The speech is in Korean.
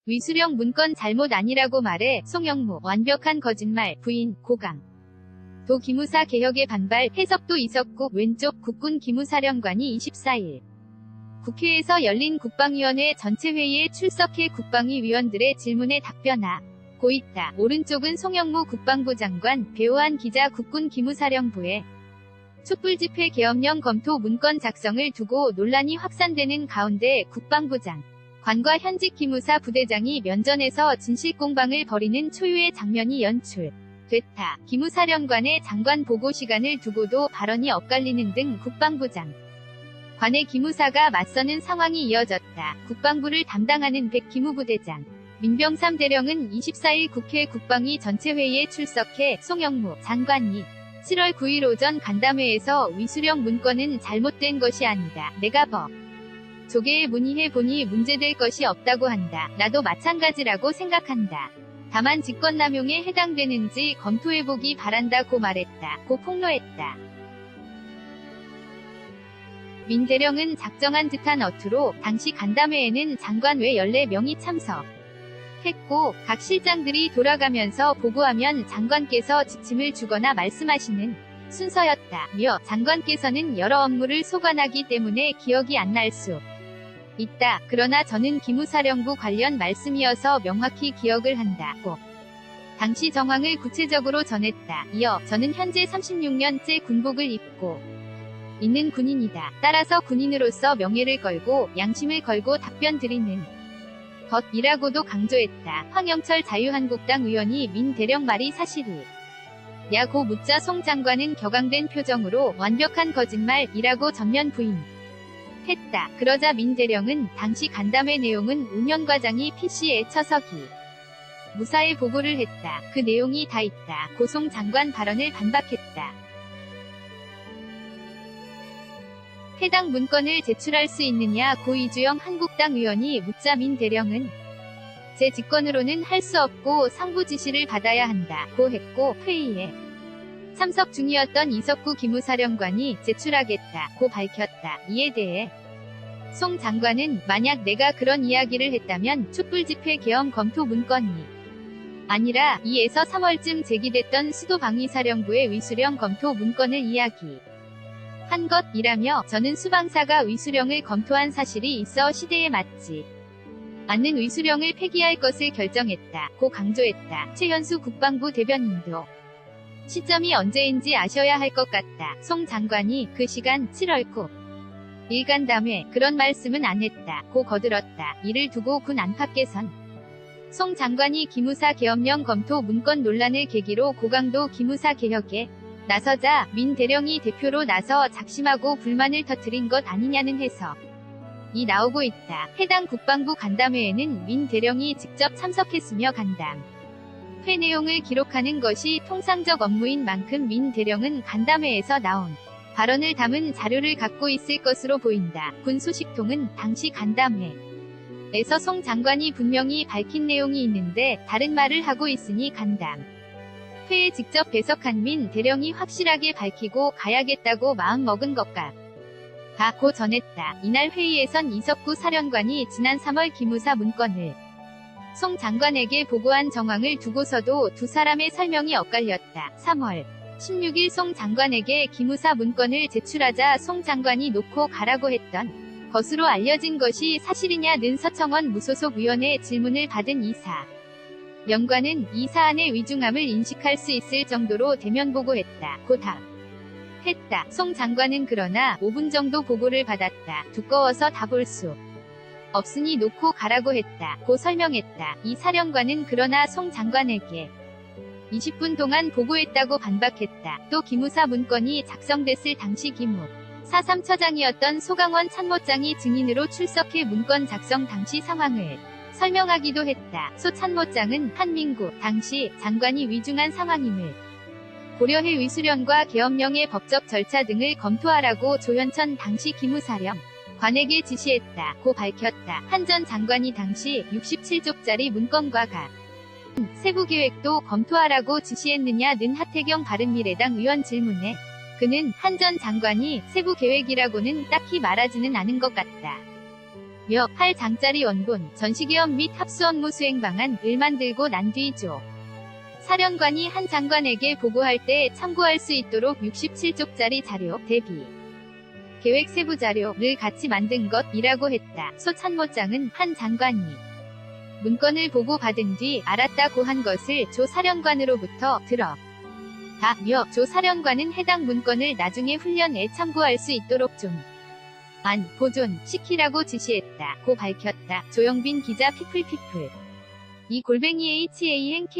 위수령 문건 잘못 아니라고 말해 송영무 완벽한 거짓말 부인 고강. 도 기무사 개혁에 반발 해석도 있었고 왼쪽 국군 기무사령관이 24일 국회에서 열린 국방위원회 전체회의에 출석해 국방위 위원들의 질문에 답변하고 있다. 오른쪽은 송영무 국방부 장관, 배호한 기자 국군 기무사령부에 촛불집회 계엄령 검토 문건 작성을 두고 논란이 확산되는 가운데 국방부 장관과 현직 기무사 부대장이 면전에서 진실공방을 벌이는 초유의 장면이 연출됐다. 기무사령관의 장관 보고 시간을 두고도 발언이 엇갈리는 등 국방부 장관의 기무사가 맞서는 상황이 이어졌다. 국방부를 담당하는 백 기무부대장 민병삼 대령은 24일 국회 국방위 전체회의에 출석해 송영무 장관이 7월 9일 오전 간담회에서 위수령 문건은 잘못된 것이 아니다. 내가 조계에 문의해보니 문제될 것이 없다고 한다. 나도 마찬가지라고 생각한다. 다만 직권남용에 해당되는지 검토해보기 바란다고 말했다. 고 폭로했다. 민 대령은 작정한 듯한 어투로 당시 간담회에는 장관 외 14명이 참석했고 각 실장들이 돌아가면서 보고하면 장관께서 지침을 주거나 말씀하시는 순서였다며 장관께서는 여러 업무를 소관하기 때문에 기억이 안 날 수 있다. 그러나 저는 기무사령부 관련 말씀이어서 명확히 기억을 한다고 당시 정황을 구체적으로 전했다. 이어 저는 현재 36년째 군복을 입고 있는 군인이다. 따라서 군인으로서 명예를 걸고 양심을 걸고 답변 드리는 것이라고도 강조했다. 황영철 자유한국당 의원이 민 대령 말이 사실이냐고 묻자 송 장관은 격앙된 표정으로 완벽한 거짓말이라고 전면 부인했다. 그러자 민 대령은 당시 간담회 내용은 운영과장이 PC에 처석이 무사히 보고를 했다. 그 내용이 다 있다. 고 송 장관 발언을 반박했다. 해당 문건을 제출할 수 있느냐 고 이주영 한국당 의원이 묻자 민 대령은 제 직권으로는 할 수 없고 상부 지시를 받아야 한다 고 했고 회의에 참석 중이었던 이석구 기무사령관이 제출하겠다 고 밝혔다. 이에 대해 송 장관은 만약 내가 그런 이야기를 했다면 촛불집회 계엄 검토 문건이 아니라 2에서 3월쯤 제기됐던 수도방위사령부의 위수령 검토 문건을 이야기한 것이라며 저는 수방사가 위수령을 검토한 사실이 있어 시대에 맞지 않는 위수령을 폐기할 것을 결정했다 고 강조했다. 최현수 국방부 대변인도 시점이 언제인지 아셔야 할 것 같다. 송 장관이 그 시간 7월 9일 간담회 그런 말씀은 안 했다 고 거들었다. 이를 두고 군 안팎에선 송 장관이 기무사 계엄령 검토 문건 논란을 계기로 고강도 기무사 개혁에 나서자 민 대령이 대표로 나서 작심하고 불만을 터뜨린 것 아니냐는 해석이 나오고 있다. 해당 국방부 간담회에는 민 대령이 직접 참석했으며 간담회 내용을 기록하는 것이 통상적 업무인 만큼 민 대령은 간담회에서 나온 발언을 담은 자료를 갖고 있을 것으로 보인다. 군 소식통은 당시 간담회에서 송 장관이 분명히 밝힌 내용이 있는데 다른 말을 하고 있으니 간담회에 직접 배석한 민 대령이 확실하게 밝히고 가야겠다고 마음먹은 것 같다고 전했다. 이날 회의에선 이석구 사령관이 지난 3월 기무사 문건을 송 장관에게 보고한 정황을 두고서도 두 사람의 설명이 엇갈렸다. 3월 16일 송 장관에게 기무사 문건을 제출하자 송 장관이 놓고 가라고 했던 것으로 알려진 것이 사실이냐는 서청원 무소속 의원의 질문을 받은 이사 연관은 이 사안의 위중함을 인식할 수 있을 정도로 대면 보고했다 고 답했다. 송 장관은 그러나 5분 정도 보고를 받았다. 두꺼워서 다 볼 수 없으니 놓고 가라고 했다 고 설명했다. 이 사령관은 그러나 송 장관에게 20분 동안 보고했다고 반박했다. 또 기무사 문건이 작성됐을 당시 기무 4.3처장이었던 소강원 참모장이 증인으로 출석해 문건 작성 당시 상황을 설명하기도 했다. 소 참모장은 한민구 당시 장관이 위중한 상황임을 고려해 위수령과 계엄령의 법적 절차 등을 검토하라고 조현천 당시 기무사령 관에게 지시했다 고 밝혔다. 한 전 장관이 당시 67쪽짜리 문건과 세부 계획도 검토하라고 지시했느냐는 하태경 바른미래당 의원 질문에 그는 한 전 장관이 세부 계획이라고는 딱히 말하지는 않은 것 같다 며 8장짜리 원본, 전시계엄 및 합수 업무 수행 방안을 만들고 난 뒤 조 사령관이 한 장관에게 보고할 때 참고할 수 있도록 67쪽짜리 자료, 대비 계획 세부 자료를 같이 만든 것이라고 했다. 소 참모장은 한 장관이 문건을 보고 받은 뒤 알았다고 한 것을 조 사령관으로부터 들었다며 조 사령관은 해당 문건을 나중에 훈련에 참고할 수 있도록 좀 보존시키라고 지시했다고 밝혔다. 조영빈 기자 피플피플 이 _HANKOOKILBO